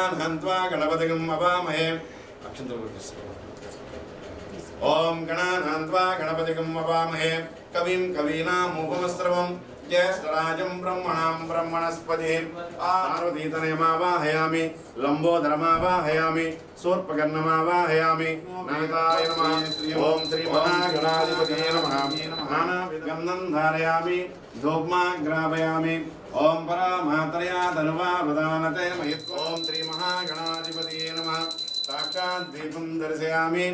गणानान्त्वा गणपतिगं अवामहे ओम गणानान्त्वा गणपतिगं अवामहे कविं कवीनामुपमस्रवं ज्येष्ठराजं ब्रह्मणां ब्रह्मणस्पतिं पार्वतीतनयमावाहयामि लंबोदरमावाहयामि शूर्पकर्णमावाहयामि नायकाय नमः ओम श्री महागणाधिपतये नमः नानाविधगन्धं धारयामि धूपमाग्रापयामि ओम परामात्रया धनुवा वदानते मयित्व ओम श्री महागणाधिपतये नमः साक्षात् दीपं दर्शयामि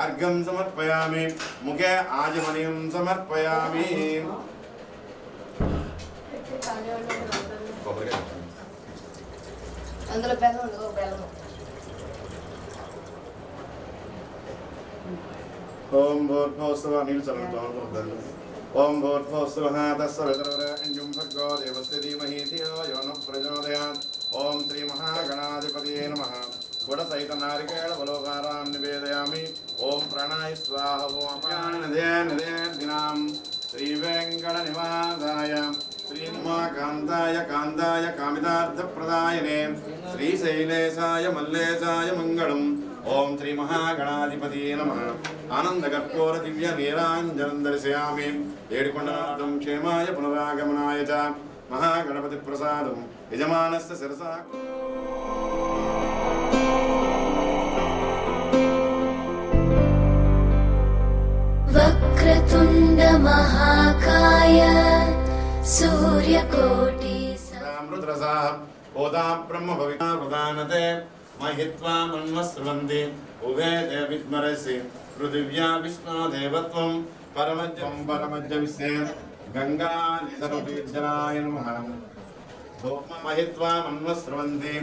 अर्घ्यं समर्पयामि मुखे आजमनीयं समर्पयामि అందులో బెల్లం ఉంది బెల్లం ఓం భూర్భువస్సువః నీళ్ళు చల్లండి ఓం భూర్భువస్సువః తస్సవితుర్వరేణ్యం భర్గో దేవस्य धीमहि धियो यो नः प्रचोदयात् ఓం శ్రీ మహాగణాధిపతయే నమః గుడసహిత నారికేళ ఫలోహారాన్ నివేదయామి ఓం ప్రణాయ స్వాహ ఓం నదే నదే దినాం శ్రీ వెంకట నివాసాయ శ్రీ కాంతాయ కాంతాయ కామితార్థప్రదాయనే శ్రీశైలేశాయ మల్లేశాయ మంగళం ఓం శ్రీ మహాగణాధిపతయే నమః ఆనందకర్పూర దివ్య నీరాంజనం దర్శయామి ఏడుకొండనాథం క్షేమాయ పునరాగమనాయ చ महागणपति प्रसादं यजमानस्य शिरसा वक्रतुंड महाकाय सूर्यकोटि समृद्रसा ओदा ब्रह्म भविता प्रदानते महित्वा मन्वस्रवन्ति उभे देविद्मरसि पृथिव्या विष्णो देवत्वं परमज्ञ विश्वे गंगा सर्वतीर्थजनाय नमः महित्वा मन्वस्रवन्ति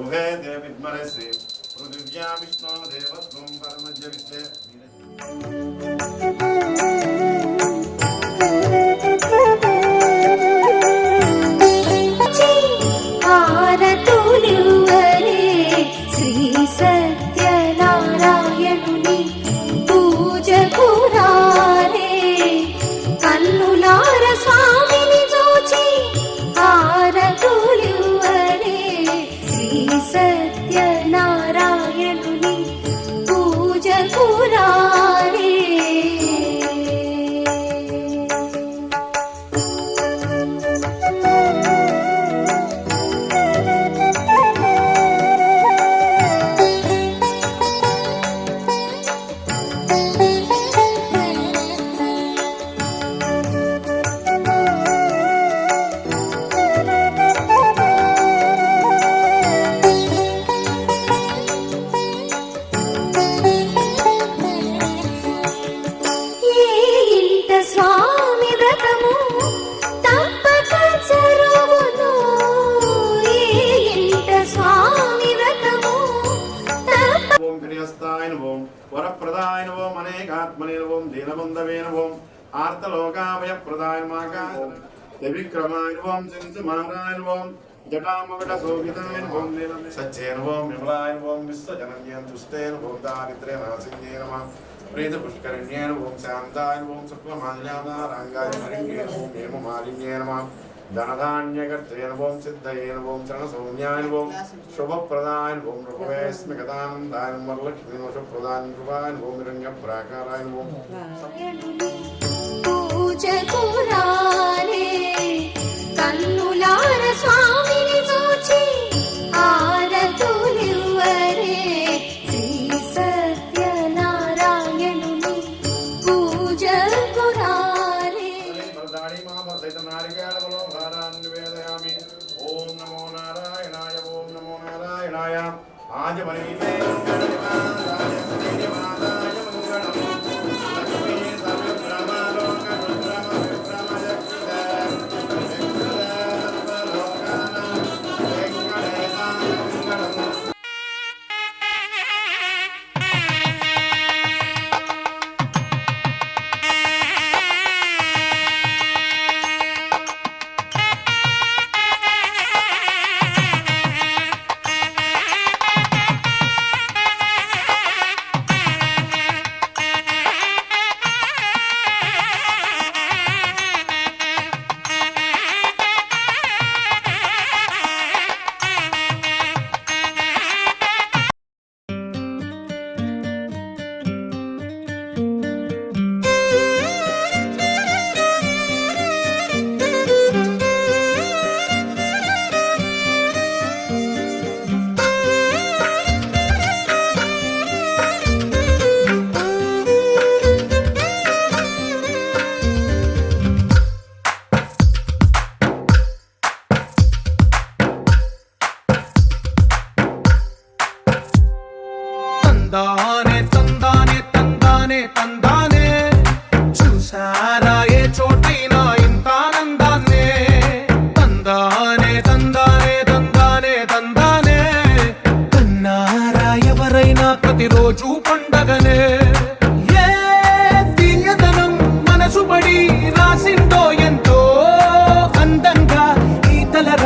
उभे देविद्मरसि पृथिव्या विष्णो देवत्वं परमज्ञ विश्वे श्री सत्यनारायणुनि पूजकुरारे कन्नुलार स्वामिनि जोचि आरतुलिवरे श्री सत्यनारायणुनि पूजकुरारे वरप्रदाय नमो अनेकात्मने नमो दीनबन्धवे नमो आर्तलोकाभय प्रदाय माका त्रिविक्रमाय नमो सिंहमाराय नमो जटामवटशोभिताय नमो सच्चे नमो विमलाय नमो विश्वजनन्ये तुष्टे नमो दारिद्र्यनाशिन्ये नमः प्रीतपुष्करिण्ये नमो शान्ताय नमो शुक्लमाल्यानाराङ्गाय हरिण्ये नमो हेममालिन्ये नमः धनधान्यकर्त्रे नमो सिद्धये नमो शरणसौम्याय नमो शुभप्रदाय नमो नृपवेस्मिगतानन्दाय नमो वरलक्ष्मी नमो शुभप्रदाय नृपाय नमो निरञ्जनप्राकाराय नमो पूजकुरारे कन्नुलार स्वामिनि जोचि आरतुलिवरे श्री सत्यनारायणुनि पूजकुरारे प्रदानि महाभर्धित नारिकेळ फलोहारान् निवेदयामि ओम नमो नारायणाय आजमनीते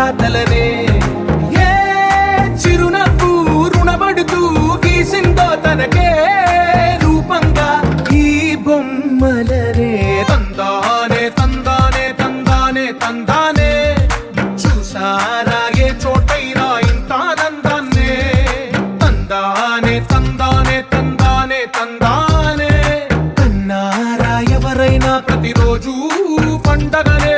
రాతలనే ఏ చిరునవ్వు రుణపడుతూ గీసిందో తనకే రూపంగా ఈ బొమ్మలనే తందానే తందానే తందానే తందానే చూసారా ఏ చోటైనా ఇంత ఆనందాన్నే తందానే తందానే తందానే తందానే కన్నారా ఎవరైనా ప్రతిరోజు పండగనే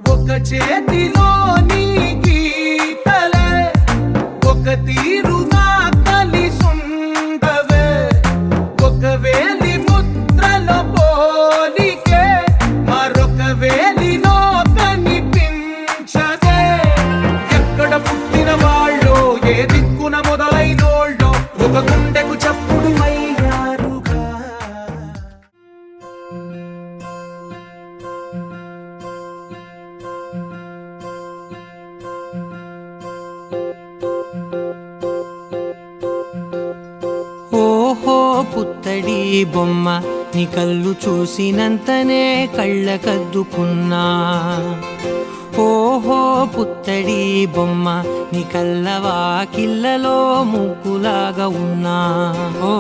ఒక చేతిలో నీ గీతలే ఒక తీరుగా కలిసుండవే ఒక వేలి ముద్రలో పోలికే మరొక వేలిలో కనిపించదే ఎక్కడ పుట్టిన వాళ్ళో ఏ దిక్కున మొదలైనోళ్ళో ఒక గుండెకు చప్పుడు అయ్యారుగా ఓహో పుత్తడి బొమ్మ నీ కళ్ళు చూసినంతనే కళ్ళకద్దుకున్నా ఓహో పుత్తడి బొమ్మ నీ కళ్ళవాకిళ్ళలో ముగ్గులాగా ఉన్నా ఓ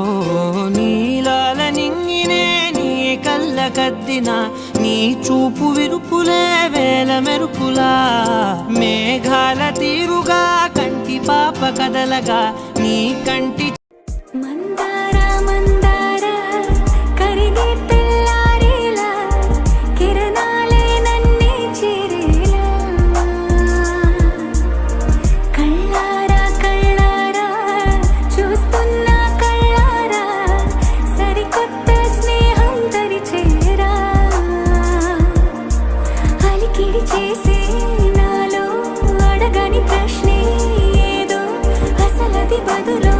నీలాల నింగినే నీ కళ్ళకద్దిన నీ చూపు విరుపులే వేల మెరుపులా మేఘాల తీరుగా కంటి పాప కదలగా నీ కంటి మందార మందార కరిగే తెల్లారేలా కిరణాలే నన్నే చేరేలా కళ్ళారా కళ్ళారా చూస్తున్నా కళ్ళారా సరికొత్త స్నేహం తరిచేరా అలికిడి చేసే నాలో అడగని ప్రశ్నే ఏదో అసలది బదులో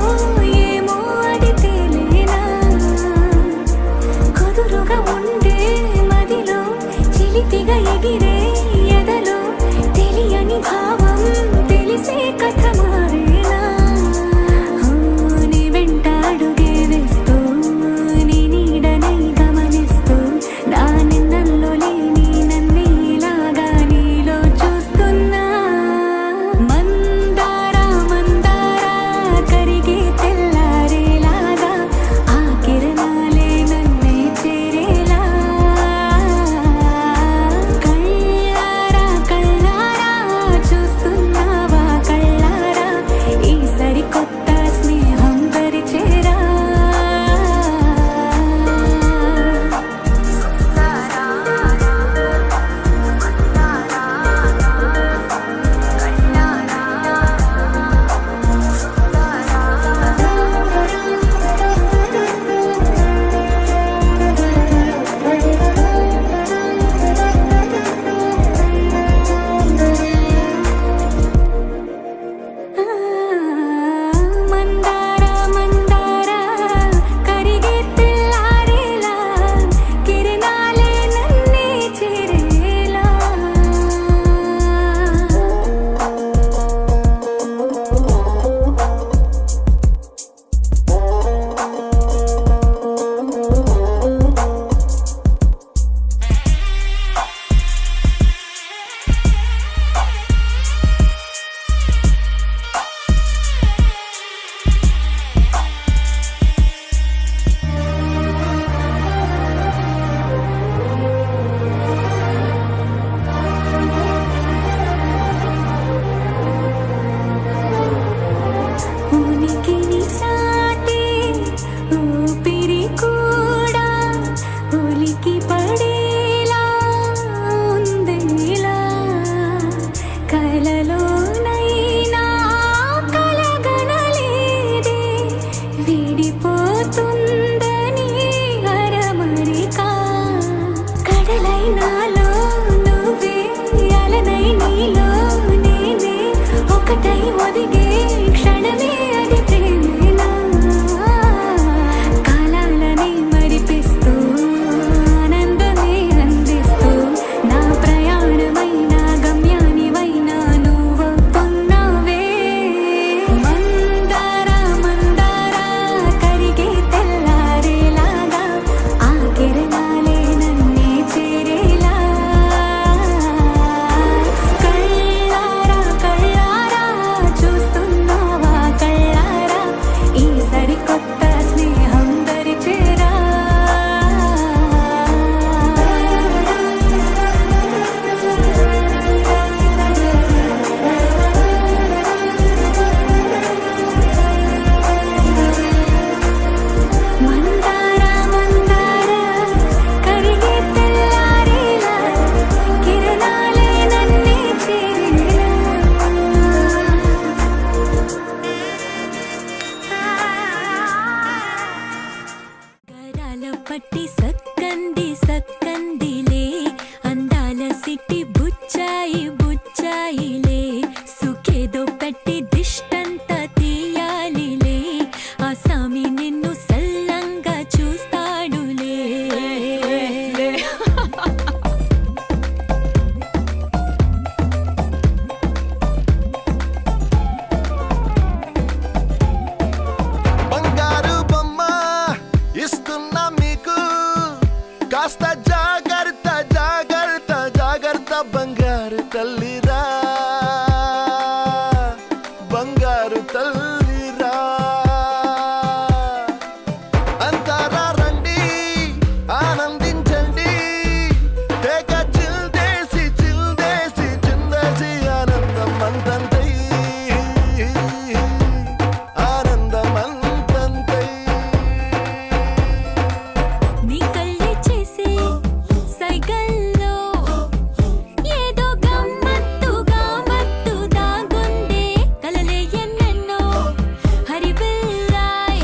బంగారు తల్లిరా బంగారు తల్లిరా అంతారా రండి ఆనందించండి తెగ చిల్దేసి చిందేసి ఆనందం అంతంతై ఆనందం అంతంతై నీ కళ్ళే చేసే సైగల్లో ఏదో గమ్మత్తుగా మత్తు దాగుందే కలలే ఎన్నెన్నో హరివిల్లాయ్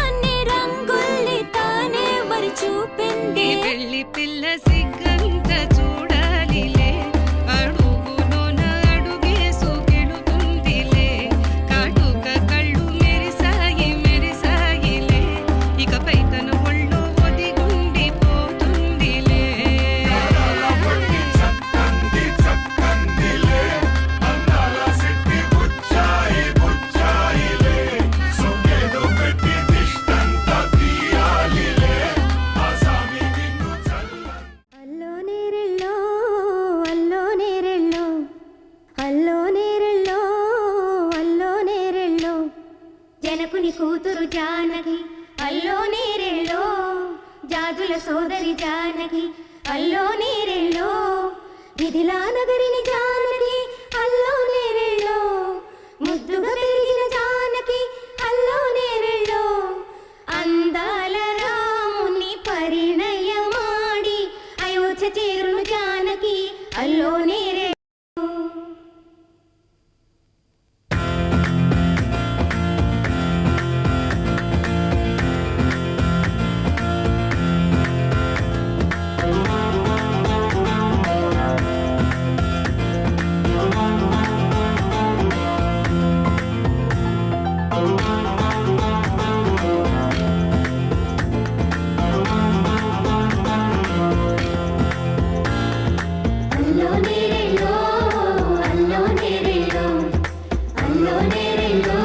అన్ని రంగుల్ని తానే మరి చూపింది పెళ్లి పిల్ల సిగ్గంత చూడాలిలే అడుగులోన అడుగేసుకెళుతుందిలే కాటుక కళ్ళు మెరిసాయిలే ఇకపై తన ఒళ్ళు ఒదిగుండిపోతుందిలే అల్లో నేరెళ్ళో అల్లో నేరెళ్ళో అల్లో నేరెళ్ళో అల్లో నేరెళ్ళో జనకుని కూతురు జానకి అల్లో నేరెళ్ళో జాజుల సోదరి జానకి అల్లో నేరెళ్ళో మిథిలా నగరిని జానకి అల్లో నేరెళ్ళో ముద్దుగా పెరిగిన జానకి అల్లో నేరెళ్ళో అందాల రాముని పరిణయమాడి అయోధ్య చేరును జానకి అల్లో నేరెళ్ళో అల్లో నేరెళ్ళో అల్లో నేరెళ్ళో అల్లో నేరెళ్ళో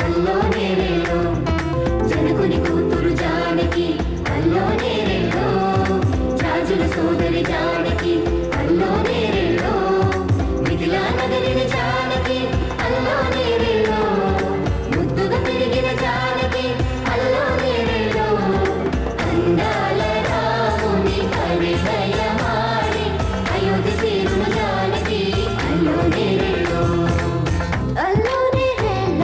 అల్లో నేరెళ్ళో జనకుని కూతురు జానకి అల్లో నేరెళ్ళో జాజుల సోదరి జానకి అల్లో నేరెళ్ళో మిథిలా నగరిని జానకి అల్లో నేరెళ్ళో ముద్దుగా పెరిగిన జానకి అల్లో నేరెళ్ళో అందాల రాముని పరిణయమాడి అయోధ్య చేరును జానకి అల్లో నేరెళ్ళో అల్లో నేరెళ్ళో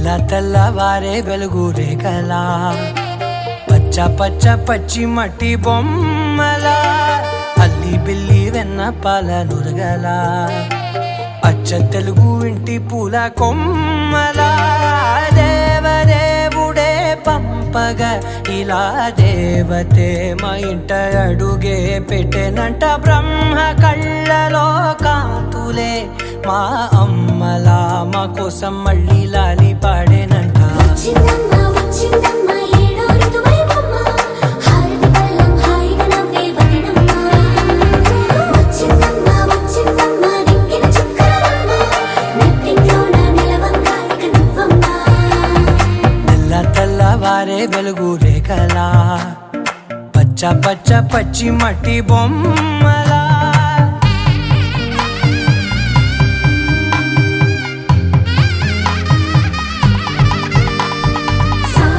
తెల్లవారే వెలుగు రేఖలా పచ్చ పచ్చ పచ్చి మట్టి బొమ్మలా అల్లి బిల్లి వెన్న పాల నురగలా అచ్చ తెలుగు ఇంటి పూల కొమ్మలా దేవదేవుడే పంపగా ఇలా దేవతే మా ఇంట అడుగే పెట్టెనంట బ్రహ్మ కళ్ళలో కాంతులే మా అమ్మలా మా కోసం మళ్ళీ లాలి పాడేనంట వచ్చిందమ్మా వచ్చిందమ్మా ఏడో ఋతువైవమ్మ హారతి పళ్ళం హాయిగా నవ్వే వదినమ్మ వచ్చిందమ్మా వచ్చిందమ్మా దిక్కిన చుక్కలమ్మ నెట్టింట్లోన నిలవంగా ఇక నువ్వమ్మా తెల్లవారే వెలుగు రేఖలా పచ్చ పచ్చ పచ్చి మట్టి బొమ్మలా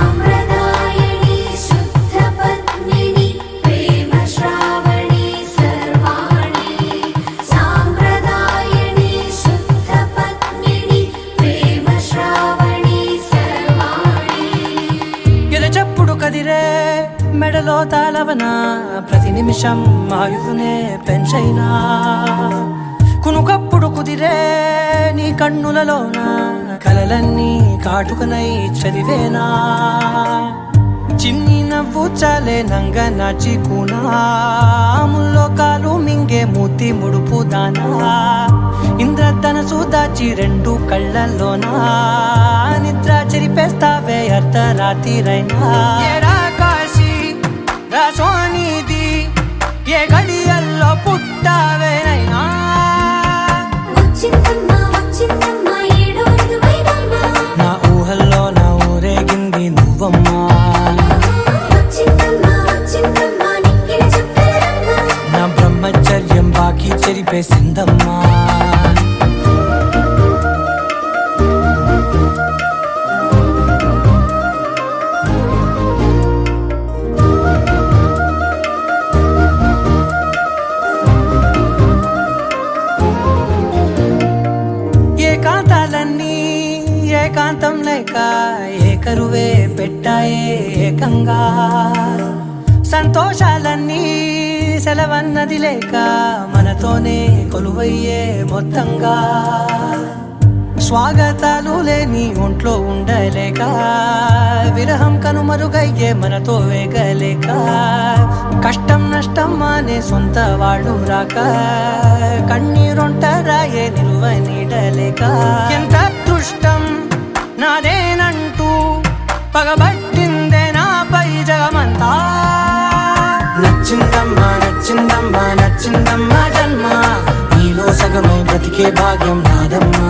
సాంప్రదాయని శుద్ధ పద్మిని ప్రేమ శ్రావణి సర్వాణి సాంప్రదాయని శుద్ధ పద్మిని ప్రేమ శ్రావణి సర్వాణి ఎరచప్పుడు కదిరే మెడలో తాళవన ప్రతి నిమిషం ఆయుధునే పెంచైనా కునుకప్పుడు కుదిరే నీ కన్నులలోన కలలన్నీ కాటుకనై చదివేనా చిన్ని నవ్వు చాలే నంగ నాచి కూనాముల్లో కాలు మింగే మూతి ముడుపు దానా ఇంద్రధనసు దాచి రెండు కళ్ళల్లోనా నిద్ర చెరిపేస్తావే అర్ధరాత్రిరైనా ఏరా కాశీ రా సోనిది ఏ గడియల్లో పుట్టావేనైనా వచ్చిందమ్మా వచ్చిందమ్మా ఏడో ఋతువైవమ్మ నా ఊహల్లో నా ఊరేగింది నువ్వమ్మా వచ్చిందమ్మా వచ్చిందమ్మా నిక్కిన చుక్కలమ్మ నా బ్రహ్మచర్యం బాకీ చెరిపేసిందమ్మా ఏకాంతాలన్నీ ఏకాంతం లేక ఏకరువే పెట్టాయే ఏకంగా సంతోషాలన్నీ సెలవన్నది లేక మనతోనే కొలువయ్యే మొత్తంగా స్వాగతాలు లేని ఒంట్లో ఉండలేక విరహం కనుమరుగయ్యే మనతో వేగలేక కష్టం నష్టం అనే సొంత వాళ్ళు రాక కన్నీరొంటరాయే నిలువ నీడలేక ఎంత అదృష్టం నాదేనంటూ పగబట్టిందే నాపై జగమంతా నచ్చిందమ్మా నచ్చిందమ్మా నచ్చిందమ్మా జన్మ నీలో సగమై బ్రతికే భాగ్యం నాదమ్మా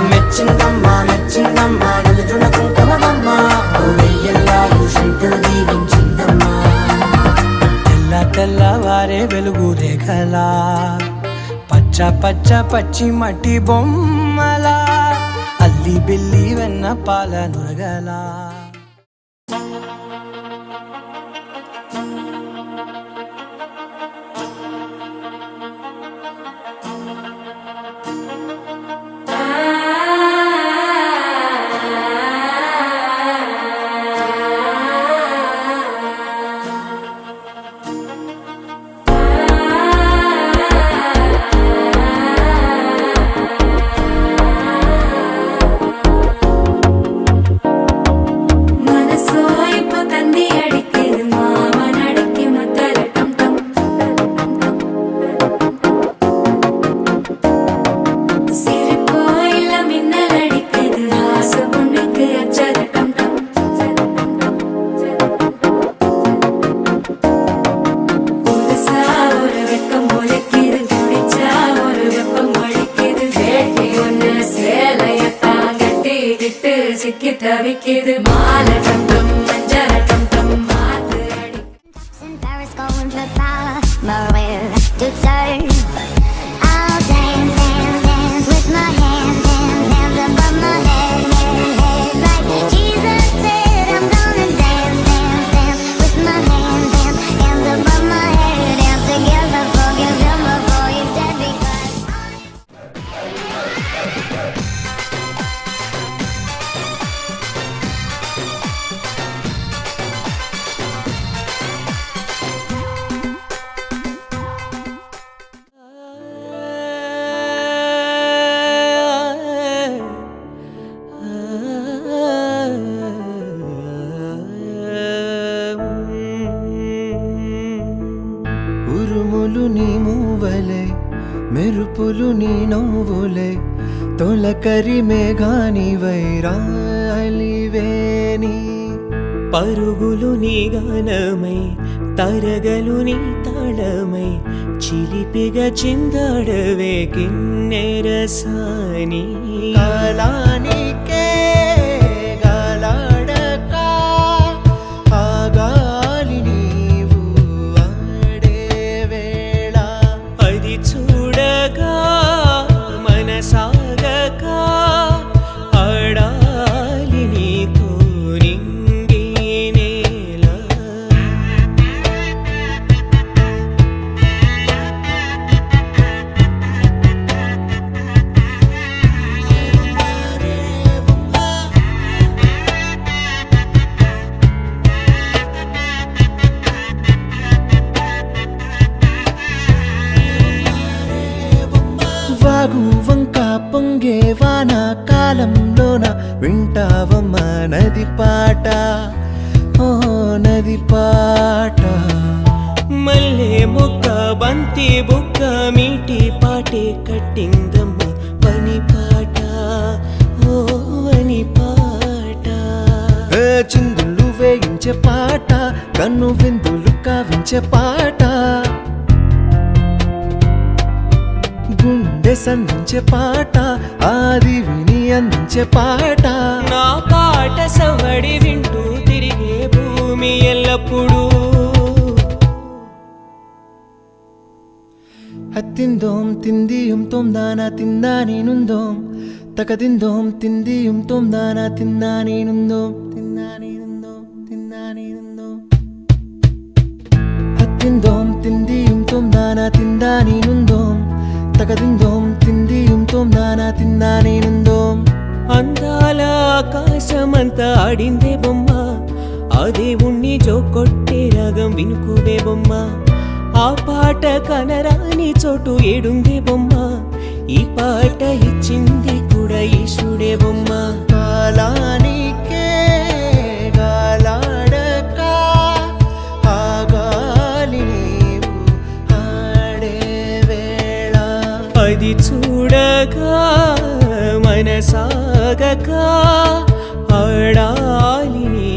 మెచ్చిందమ్మా మెచ్చిందమ్మా నిలుచున కుంకుమమ్మా వెయ్యల్లాలు శంకులు దీవించిందమ్మా తెల్లవారే వెలుగు రేఖలా పచ్చ పచ్చ పచ్చి మట్టి బొమ్మలా అల్లి బిల్లి వెన్న పాల నురగలా சிக்கி தவிக்குது மாலை டம் மஞ்சள் டம் மாத்து அடி In Paris, going to Maria to turn. I'll dance, dance, dance with my hands, hands, hands above my head, head, head. Like Jesus said, I'm gonna dance, dance, dance with my hands, hands, hands above my head. Dance together, forgive him before he's dead because ఉరుములు నీ మూవలే మెరుపులు నీ నవ్వులే తొలకరి మేఘాని వైరాలివేని పరుగులు నీ గానమై తరగలు నీ తాళమై చిలిపిగా చిందాడవే కిన్నెరసాని కాలానికే గాలాడక ఆగాలి నీవు ఆడే వేళ అది చూడగా మనసాగక ఆడాలి నీతో నింగి నేల వాగు వంక పొంగే వాన కాలంలోన వింటావమ్మ నది పాట ఓ నది పాట మల్లె మొక్క బంతి బుక్క మీటి పాటే కట్టిందమ్మ పని పాట ఓ వని పాట ఏ చిందులు వేయించే పాట కన్ను విందులు కావించే పాట గుండె సంధించే పాట ఆది విని అందించే పాట నా పాట సవడి వింటూ తిరిగే భూమి ఎల్లప్పుడూ హత్తిందోం తిందియుం తొందాన తిందా నేనుందోం తకదిందోం తిందియుం తొందాన తిందా నేనుందోం తిందా నేనుందోం తిందా నేనుందోం హత్తిందోం తిందియుం తొందాన తిందా నేనుందోం తకదిందోం తిందియుం తొందాన తిందా నేనుందోం అందాల ఆకాశమంతా ఆడిందే బొమ్మ ఆ దేవుణ్ణి జోకొట్టే రాగం వినుకోవే బొమ్మ ఆ పాట కనరాని చోటు ఏడుందే బొమ్మ ఈ పాట ఇచ్చింది కూడా ఈశుడే బొమ్మ కాలానికే గాలాడక ఆగాలి నీవు ఆడే వేళ అది చూడగా మనసాగక ఆడాలి నీ